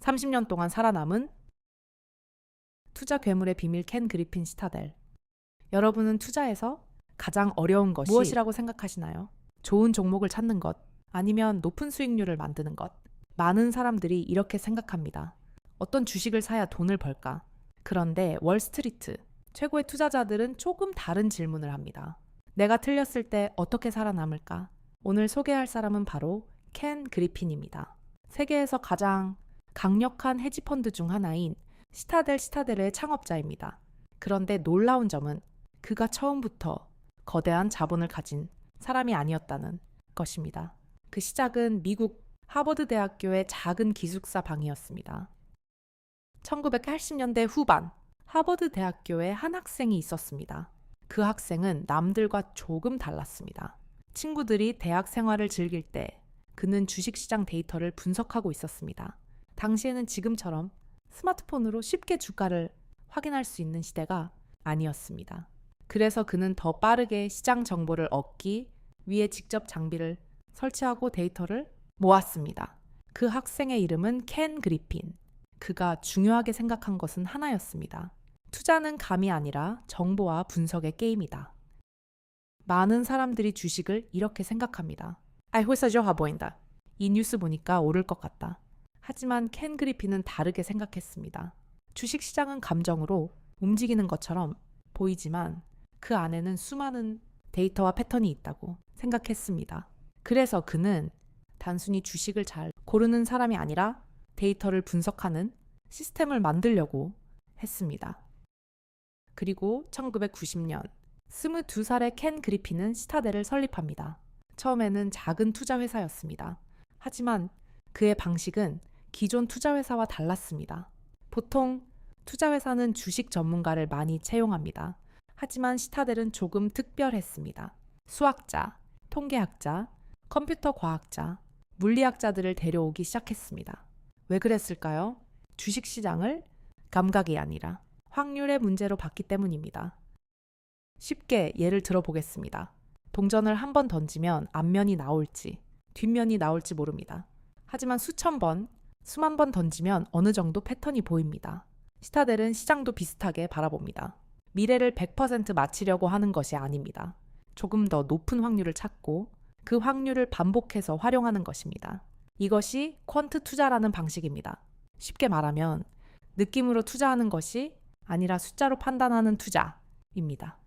30년 동안 살아남은 투자 괴물의 비밀 켄 그리핀 시타델. 여러분은 투자에서 가장 어려운 것이 무엇이라고 생각하시나요? 좋은 종목을 찾는 것, 아니면 높은 수익률을 만드는 것. 많은 사람들이 이렇게 생각합니다. 어떤 주식을 사야 돈을 벌까? 그런데 월스트리트 최고의 투자자들은 조금 다른 질문을 합니다. 내가 틀렸을 때 어떻게 살아남을까? 오늘 소개할 사람은 바로 켄 그리핀입니다. 세계에서 가장 강력한 헤지펀드 중 하나인 시타델의 창업자입니다. 그런데 놀라운 점은 그가 처음부터 거대한 자본을 가진 사람이 아니었다는 것입니다. 그 시작은 미국 하버드 대학교의 작은 기숙사 방이었습니다. 1980년대 후반 하버드 대학교에 한 학생이 있었습니다. 그 학생은 남들과 조금 달랐습니다. 친구들이 대학 생활을 즐길 때 그는 주식시장 데이터를 분석하고 있었습니다. 당시에는 지금처럼 스마트폰으로 쉽게 주가를 확인할 수 있는 시대가 아니었습니다. 그래서 그는 더 빠르게 시장 정보를 얻기 위해 직접 장비를 설치하고 데이터를 모았습니다. 그 학생의 이름은 켄 그리핀. 그가 중요하게 생각한 것은 하나였습니다. 투자는 감이 아니라 정보와 분석의 게임이다. 많은 사람들이 주식을 이렇게 생각합니다. 회사 좋아 보인다. 이 뉴스 보니까 오를 것 같다. 하지만 켄 그리핀은 다르게 생각했습니다. 주식시장은 감정으로 움직이는 것처럼 보이지만 그 안에는 수많은 데이터와 패턴이 있다고 생각했습니다. 그래서 그는 단순히 주식을 잘 고르는 사람이 아니라 데이터를 분석하는 시스템을 만들려고 했습니다. 그리고 1990년 22살의 켄 그리핀은 시타델을 설립합니다. 처음에는 작은 투자 회사였습니다. 하지만 그의 방식은 기존 투자 회사와 달랐습니다. 보통 투자 회사는 주식 전문가를 많이 채용합니다. 하지만 시타델은 조금 특별했습니다. 수학자, 통계학자, 컴퓨터 과학자, 물리학자들을 데려오기 시작했습니다. 왜 그랬을까요? 주식시장을 감각이 아니라 확률의 문제로 봤기 때문입니다. 쉽게 예를 들어보겠습니다. 동전을 한 번 던지면 앞면이 나올지 뒷면이 나올지 모릅니다. 하지만 수천 번, 수만 번 던지면 어느 정도 패턴이 보입니다. 시타델은 시장도 비슷하게 바라봅니다. 미래를 100% 맞히려고 하는 것이 아닙니다. 조금 더 높은 확률을 찾고 그 확률을 반복해서 활용하는 것입니다. 이것이 퀀트 투자라는 방식입니다. 쉽게 말하면 느낌으로 투자하는 것이 아니라 숫자로 판단하는 투자입니다.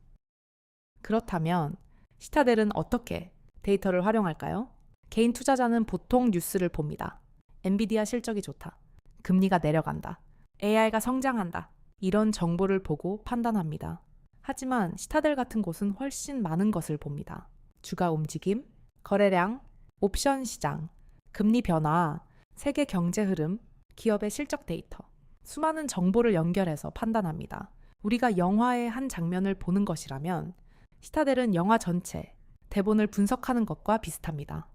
그렇다면 시타델은 어떻게 데이터를 활용할까요? 개인 투자자는 보통 뉴스를 봅니다. 엔비디아 실적이 좋다. 금리가 내려간다. AI가 성장한다. 이런 정보를 보고 판단합니다. 하지만 시타델 같은 곳은 훨씬 많은 것을 봅니다. 주가 움직임, 거래량, 옵션 시장, 금리 변화, 세계 경제 흐름, 기업의 실적 데이터, 수많은 정보를 연결해서 판단합니다. 우리가 영화의 한 장면을 보는 것이라면 시타델은 영화 전체, 대본을 분석하는 것과 비슷합니다.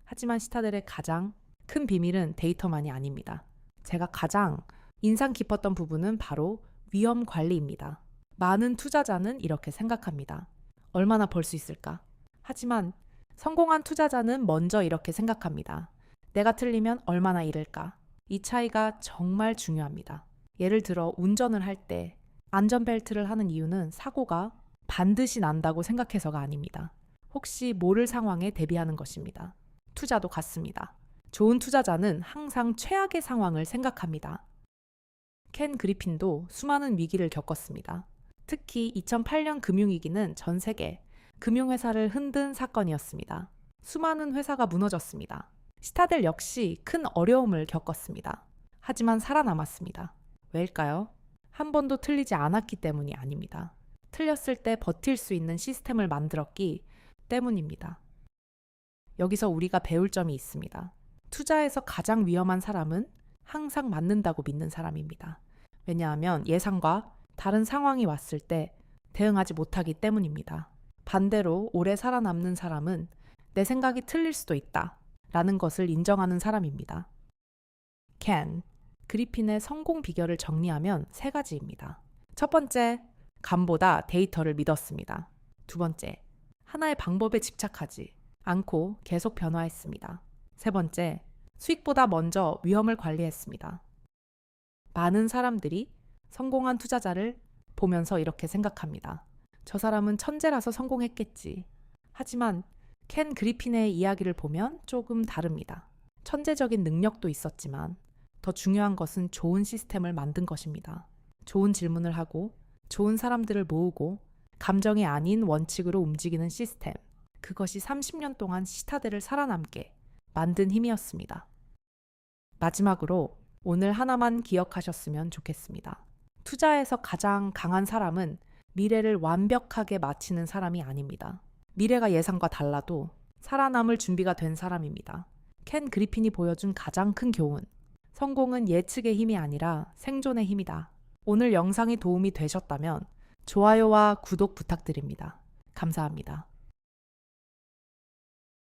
하지만 시타델의 가장 큰 비밀은 데이터만이 아닙니다. 제가 가장 인상 깊었던 부분은 바로 위험 관리입니다. 많은 투자자는 이렇게 생각합니다. 얼마나 벌 수 있을까? 하지만 성공한 투자자는 먼저 이렇게 생각합니다. 내가 틀리면 얼마나 잃을까? 이 차이가 정말 중요합니다. 예를 들어 운전을 할 때 안전벨트를 하는 이유는 사고가 반드시 난다고 생각해서가 아닙니다. 혹시 모를 상황에 대비하는 것입니다. 투자도 같습니다. 좋은 투자자는 항상 최악의 상황을 생각합니다. 켄 그리핀도 수많은 위기를 겪었습니다. 특히 2008년 금융위기는 전 세계 금융회사를 흔든 사건이었습니다. 수많은 회사가 무너졌습니다. 시타델 역시 큰 어려움을 겪었습니다. 하지만 살아남았습니다. 왜일까요? 한 번도 틀리지 않았기 때문이 아닙니다. 틀렸을 때 버틸 수 있는 시스템을 만들었기 때문입니다. 여기서 우리가 배울 점이 있습니다. 투자에서 가장 위험한 사람은 항상 맞는다고 믿는 사람입니다. 왜냐하면 예상과 다른 상황이 왔을 때 대응하지 못하기 때문입니다. 반대로 오래 살아남는 사람은 내 생각이 틀릴 수도 있다 라는 것을 인정하는 사람입니다. 켄 그리핀의 성공 비결을 정리하면 3가지입니다. 첫 번째, 감보다 데이터를 믿었습니다. 두 번째, 하나의 방법에 집착하지 않고 계속 변화했습니다. 세 번째, 수익보다 먼저 위험을 관리했습니다. 많은 사람들이 성공한 투자자를 보면서 이렇게 생각합니다. 저 사람은 천재라서 성공했겠지. 하지만 켄 그리핀의 이야기를 보면 조금 다릅니다. 천재적인 능력도 있었지만 더 중요한 것은 좋은 시스템을 만든 것입니다. 좋은 질문을 하고 좋은 사람들을 모으고 감정이 아닌 원칙으로 움직이는 시스템. 그것이 30년 동안 시타델을 살아남게 만든 힘이었습니다. 마지막으로 오늘 하나만 기억하셨으면 좋겠습니다. 투자에서 가장 강한 사람은 미래를 완벽하게 맞히는 사람이 아닙니다. 미래가 예상과 달라도 살아남을 준비가 된 사람입니다. 켄 그리핀이 보여준 가장 큰 교훈. 성공은 예측의 힘이 아니라 생존의 힘이다. 오늘 영상이 도움이 되셨다면 좋아요와 구독 부탁드립니다. 감사합니다.